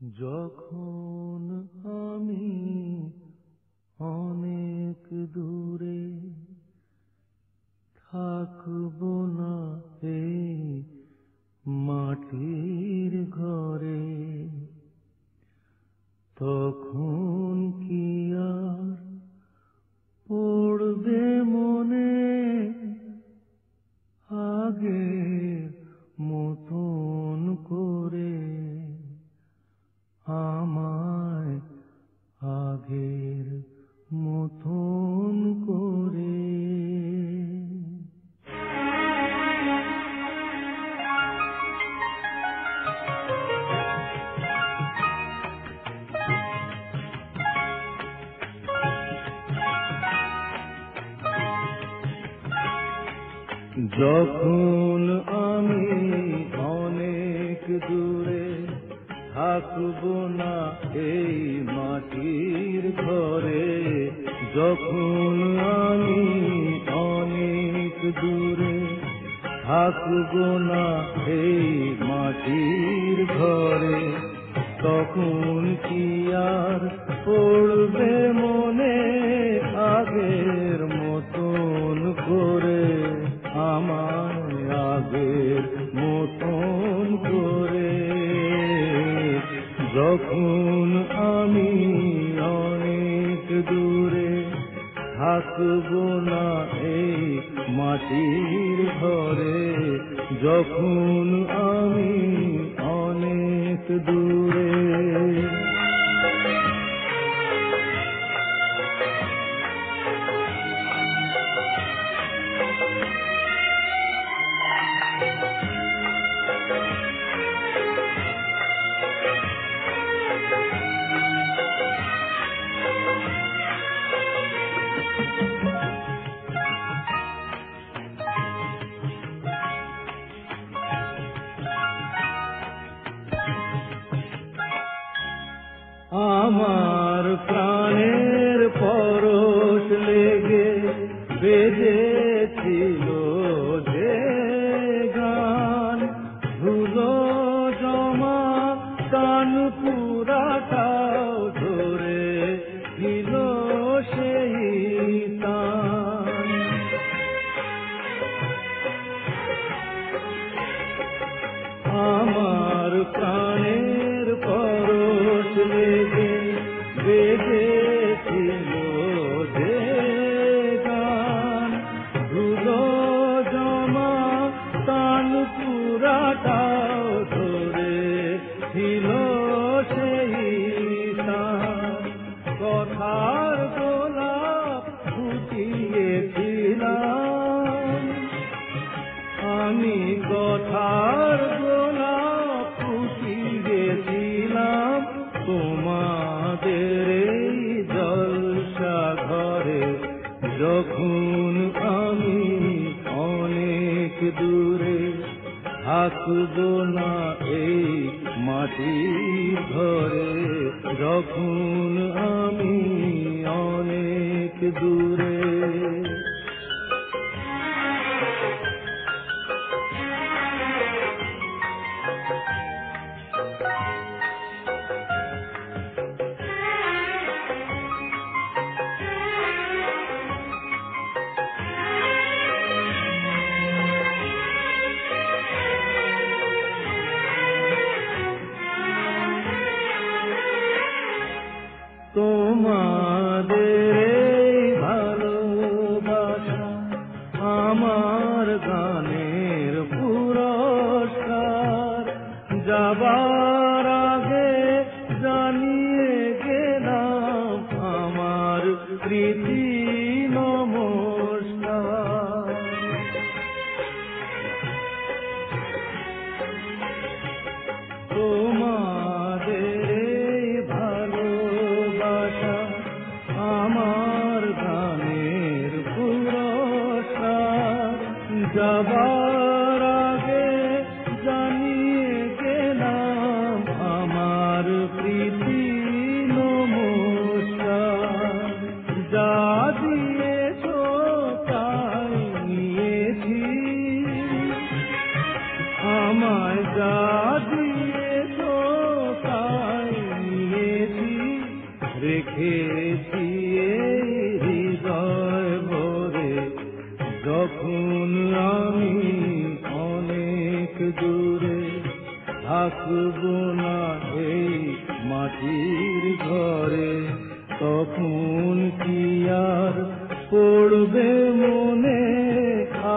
যখন আমি অনেক দূরে থাকব না এই মাটির ঘরে, তখন কি আর পড়বে মনে আগের মতন করে, আমায় আগের মতন করে। যখন আমি অনেক দূরে থাকব না এই মাটির ঘরে, যখন আমি অনেক দূরে থাকব না এই মাটির ঘরে, তখন কি আর পড়বে মনে আগের মতন করে, আমায় আগের মতন করে। যখন আমি অনেক দূরে থাকব না এই মাটির ঘরে, যখন আমি অনেক দূরে। আমার প্রাণের পরশ লেগে বেজেছিল যে গান, ধুলো জমা কান পুরাটাও ধরে ছিল সেই তান। আমার প্রাণের পরশ লেগে বেজেছিল যে গান, ধুলো জমা কান পুরাটাও ধরে ছিল সেই তান। কথার গোলাপ ফুটিয়েছিলাম আমি, কথার গোলাপ ফুটিয়েছিলাম তোমাদের এই জলসা ঘরে, যখন আমি অনেক দূরে থাকব না এই মাটির ঘরে, যখন আমি অনেক দূরে। তোমাদের ভালো রেখেছি এই হৃদয় ভরে, যখন আমি অনেক দূরে থাকবো না এই মাটির ঘরে, তখন কি আর পড়বে মনে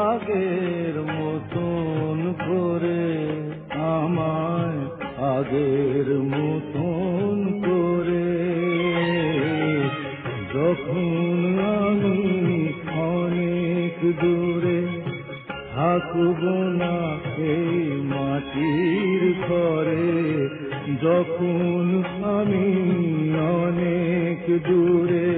আগের মতন করে, আমায় আগের মতন করে, যখন আমি অনেক দূরে থাকবো না এই মাটির ঘরে, যখন আমি অনেক দূরে